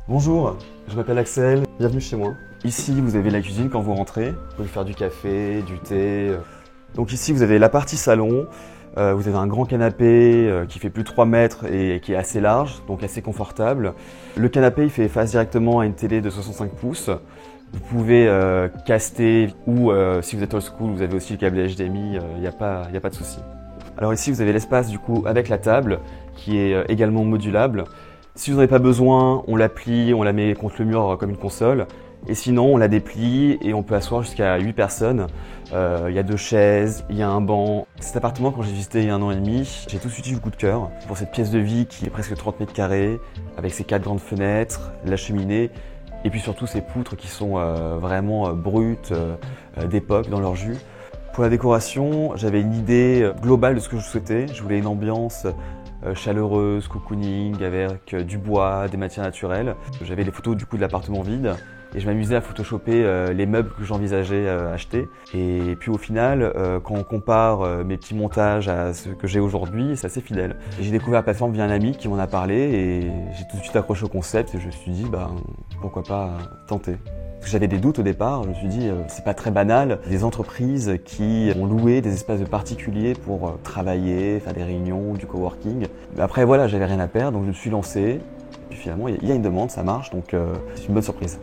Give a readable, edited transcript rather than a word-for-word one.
Bonjour, je m'appelle Axel, bienvenue chez moi. Ici, vous avez la cuisine quand vous rentrez. Vous pouvez faire du café, du thé. Donc ici, vous avez la partie salon. Vous avez un grand canapé qui fait plus de 3 mètres et qui est assez large, donc assez confortable. Le canapé, il fait face directement à une télé de 65 pouces. Vous pouvez caster ou si vous êtes old school, vous avez aussi le câble HDMI, il n'y a pas de souci. Alors ici, vous avez l'espace du coup avec la table qui est également modulable. Si vous n'en avez pas besoin, on la plie, on la met contre le mur comme une console. Et sinon, on la déplie et on peut asseoir jusqu'à 8 personnes. Il y a 2 chaises, il y a un banc. Cet appartement, quand j'ai visité il y a 1 an et demi, j'ai tout de suite eu le coup de cœur pour cette pièce de vie qui est presque 30 mètres carrés, avec ses 4 grandes fenêtres, la cheminée, et puis surtout ces poutres qui sont vraiment brutes, d'époque dans leur jus. Pour la décoration, j'avais une idée globale de ce que je souhaitais. Je voulais une ambiance chaleureuse, cocooning, avec du bois, des matières naturelles. J'avais les photos du coup de l'appartement vide et je m'amusais à photoshopper les meubles que j'envisageais acheter. Et puis au final, quand on compare mes petits montages à ce que j'ai aujourd'hui, c'est assez fidèle. J'ai découvert la plateforme via un ami qui m'en a parlé et j'ai tout de suite accroché au concept et je me suis dit pourquoi pas tenter. J'avais des doutes au départ, je me suis dit c'est pas très banal, des entreprises qui ont loué des espaces particuliers pour travailler, faire des réunions, du coworking. Après voilà, j'avais rien à perdre donc je me suis lancé, puis finalement il y a une demande, ça marche donc c'est une bonne surprise.